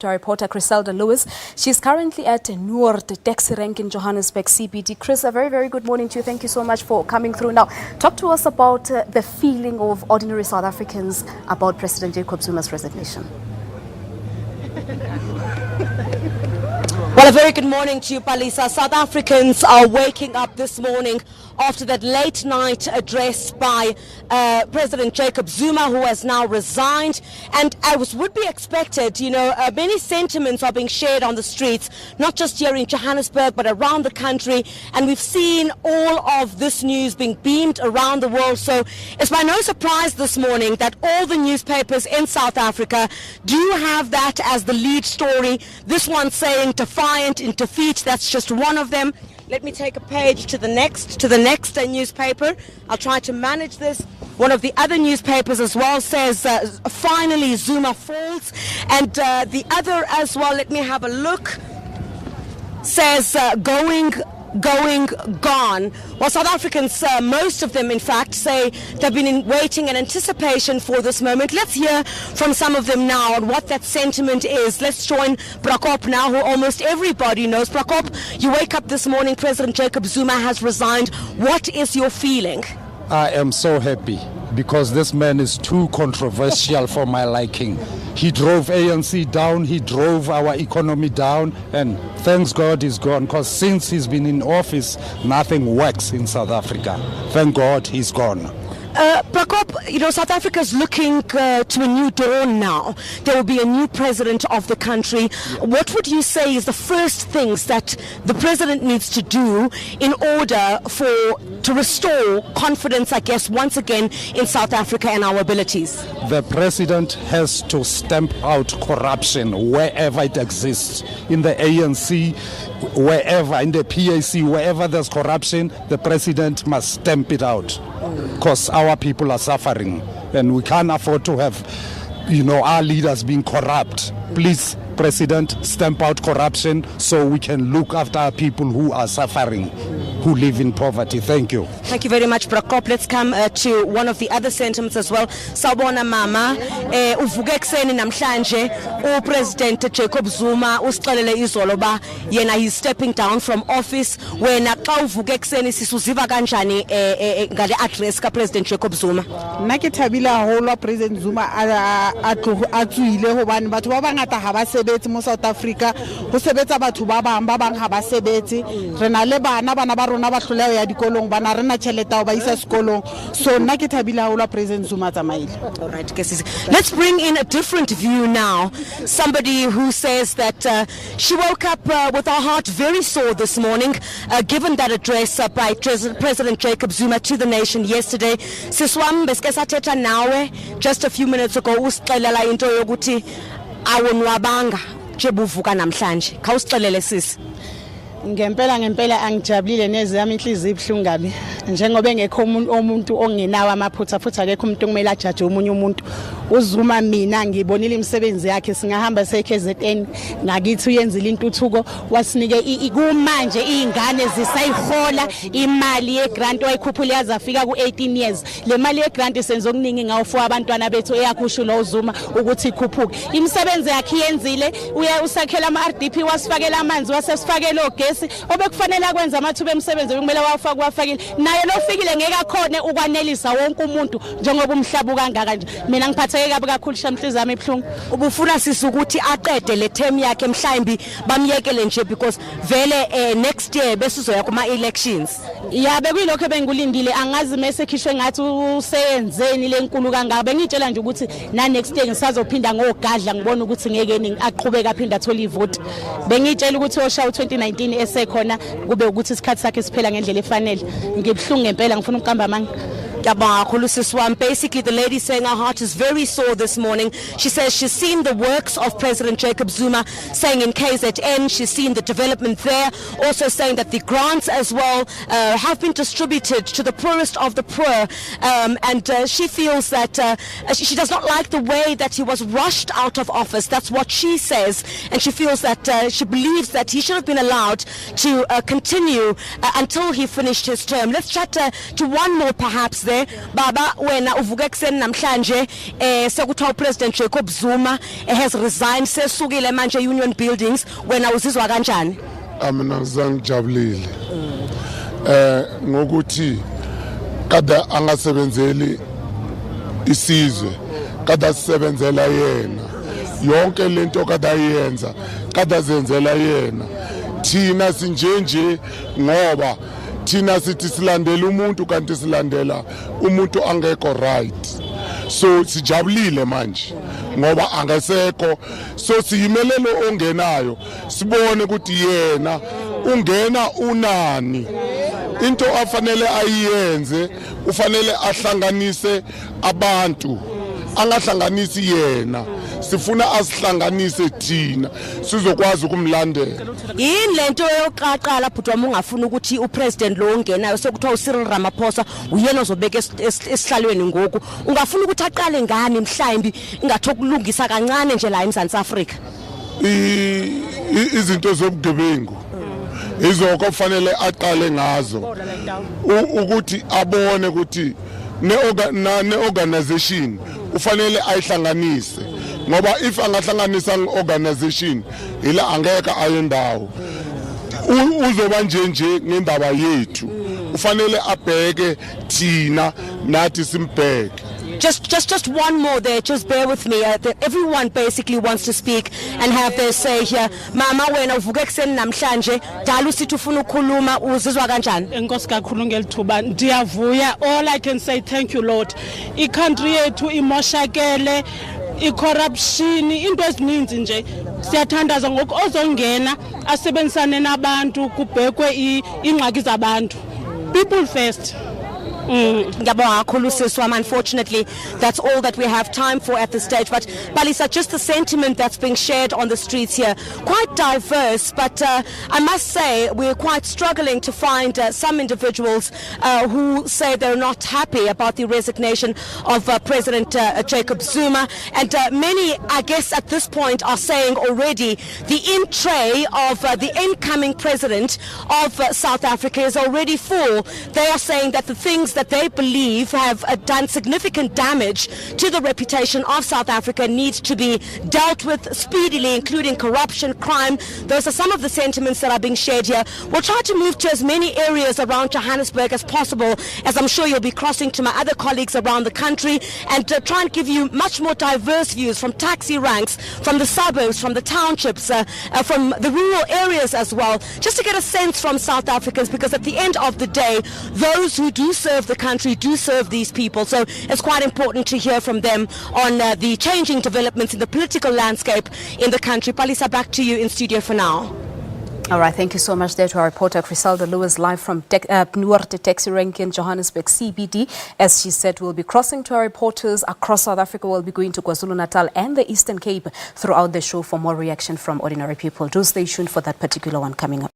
to our reporter Griselda Lewis. She's currently at Noord taxi rank in Johannesburg CBD. Chris, a very, very good morning to you. Thank you so much for coming through. Now, talk to us about the feeling of ordinary South Africans about President Jacob Zuma's resignation. Well, a very good morning to you, Palisa. South Africans are waking up this morning after that late night address by President Jacob Zuma, who has now resigned. And as would be expected, many sentiments are being shared on the streets, not just here in Johannesburg, but around the country. And we've seen all of this news being beamed around the world. So it's by no surprise this morning that all the newspapers in South Africa do have that as the lead story. This one saying defiant in defeat. That's just one of them. Let me take a page to the next newspaper. I'll try to manage this. One of the other newspapers as well says, finally Zuma falls. And the other as well, let me have a look, says going, gone. Well, South Africans, most of them in fact, say they've been waiting in anticipation for this moment. Let's hear from some of them now on what that sentiment is. Let's join Prakop now, who almost everybody knows. Prakop, you wake up this morning, President Jacob Zuma has resigned. What is your feeling? I am so happy because this man is too controversial for my liking. He drove ANC down, he drove our economy down, and thanks God he's gone, because since he's been in office, nothing works in South Africa. Thank God he's gone. Prakop, South Africa is looking to a new dawn now. There will be a new president of the country. Yeah. What would you say is the first things that the president needs to do in order to restore confidence, I guess, once again in South Africa and our abilities? The president has to stamp out corruption wherever it exists. In the ANC, wherever, in the PAC, wherever there's corruption, the president must stamp it out. Because our people are suffering and we can't afford to have, our leaders being corrupt. Please, President, stamp out corruption so we can look after our people who are suffering, who live in poverty. Thank you. Thank you very much, Prakop. Let's come to one of the other sentiments as well. Sawubona mama, uvuke ekseni namhlanje uPresident Jacob Zuma usixelele izolo ba yena he's stepping down from office. Wena xa uvuke ekseni sisuziva kanjani ngale address ka President Jacob Zuma? Nna ke thabile haholo President Zuma a tswile hobane batho ba bangata ha ba sebetse mo South Africa, ho sebetsa batho ba bang ha ba sebetse. Re na le bana ba rona ba hloleha ya dikolong, bana rena tšhelete o ba isa sekolong. So nna ke thabile haholo President Zuma tsamaile. All right, let's bring in a different view now. Somebody who says that she woke up with her heart very sore this morning, given that address by President Jacob Zuma to the nation yesterday. Siswam beske sathetha nawe just a few minutes ago usixelela into yokuthi awonwabanga jebuvuka namhlanje. Khawusixelele sisi. Ngempela angijabulile neze yami inhliziyo ibhlungu kabi njengoba engekho umuntu ongenawo amaphutha futhi akekho umuntu okumele ajaje omunye umuntu. uZuma mina ngibonile imisebenzi yakhe, singahamba seKZN ngakithi uyenzile intuthuko, wasinike kumanje izingane zisayihola imali yegrant wayikhuphula yazafika ku18 years. Le mali yegrant senze okuningi ngawo for abantwana bethu eyakusho lo uZuma ukuthi ikhuphuke. Imisebenzi yakhe yenzile, usakhela ama-RDP, wasifakela amanzi, wasesifakela ogesi, obekufanele akwenza amathuba emisebenzi bekumele wafakile. Naye lofikile ngeke akhone ukwanelisa wonke umuntu njengoba umhlaba kangaka nje. Mina ngiphatheke kabi kakhulu shamhliziyo yami ibhlungu. Ubufuna sisi ukuthi aqede le term yakhe mhlawumbi bamyekele nje because vele next year besizoya kuma elections. Ya bekuyilokho bengulindile, angazi mase khishwe ngathi useyenzeni lenkulu kangaka. Bengitshela nje ukuthi na next year ngisazophinda ngogadla ngibona ukuthi ngeke aqhubeka aphinda athola ivote. Bengitshela ukuthi osha u2019 esekhona kube ukuthi isikhathi sakhe siphela ngendlela efanele. Ngibhlungu ngempela ngifuna ukuqamba amanga. Basically, the lady saying her heart is very sore this morning. She says she's seen the works of President Jacob Zuma, saying in KZN, she's seen the development there, also saying that the grants as well have been distributed to the poorest of the poor. And she feels that she does not like the way that he was rushed out of office. That's what she says. And she feels that she believes that he should have been allowed to continue until he finished his term. Let's chat to one more perhaps there. Sijabulile baba wena uvuka ekseni namhlanje sekuthiwa President Jacob Zuma has resigned sesukile manje Union Buildings wena uzizwa kanjani? Mina ngizangijabulile ngokuthi kada angasebenzeli isizwe kada sisebenzela yena yonke lento kada yenza kada zenzela yena thina sinjenje ngoba thina sithi silandela umuntu kanti silandela umuntu angekho right so sijabulile manje ngoba angasekho so siyimelelo ongenayo sibone ukuthi yena ungena unani into afanele ayenze ufanele ahlanganise abantu angahlanganisi yena sifuna asihlanganise thina sizokwazi ukumlandela yini lento yoqaqala bhuti wami ungafuna ukuthi upresident lo ongenayo sekuthiwa uCyril Ramaphosa uyena ozobeka esihlalweni ngoku ungafuna ukuthi aqale ngani mhlawumbi ingathi okulungisa kancane nje la eMzantsi Afrika izinto zobugebengu izoko kufanele aqale ngazo ukuthi abone ukuthi ne-organization ufanele ayihlanganise ngoba if angahlanganisa organization ila angeke ayendawo uzoba nje ngendaba yethu ufanele abheke thina nathi simbheke. Just one more there, just bear with me. Everyone basically wants to speak and have their say here. Mama wena uvuka ekseni namhlanje dala usithi ufuna ukukhuluma uzizwa kanjani? Enkosi kakhulu ngelithuba ndiyavuya. All I can say thank you Lord. I-country yethu imoshakele, i-corruption, into ezininzi nje. Siyathandaza ngoku ozongena asebenzisane nabantu kubhekwe ingxaki zabantu. People first. Unfortunately, that's all that we have time for at this stage. But Balisa, just the sentiment that's being shared on the streets here, quite diverse. But I must say, we're quite struggling to find some individuals who say they're not happy about the resignation of President Jacob Zuma. And many, I guess, at this point are saying already the in-tray of the incoming president of South Africa is already full. They are saying that the things that they believe have done significant damage to the reputation of South Africa needs to be dealt with speedily, including corruption, crime. Those are some of the sentiments that are being shared here. We'll try to move to as many areas around Johannesburg as possible, as I'm sure you'll be crossing to my other colleagues around the country, and try and give you much more diverse views from taxi ranks, from the suburbs, from the townships, from the rural areas as well, just to get a sense from South Africans, because at the end of the day, those who do serve the country do serve these people. So it's quite important to hear from them on the changing developments in the political landscape in the country. Palisa, back to you in studio for now. All right, thank you so much there to our reporter Griselda Lewis live from Nuarte Taxi Rank in Johannesburg CBD. As she said, we'll be crossing to our reporters across South Africa. We'll be going to KwaZulu-Natal and the Eastern Cape throughout the show for more reaction from ordinary people. Do stay tuned for that particular one coming up.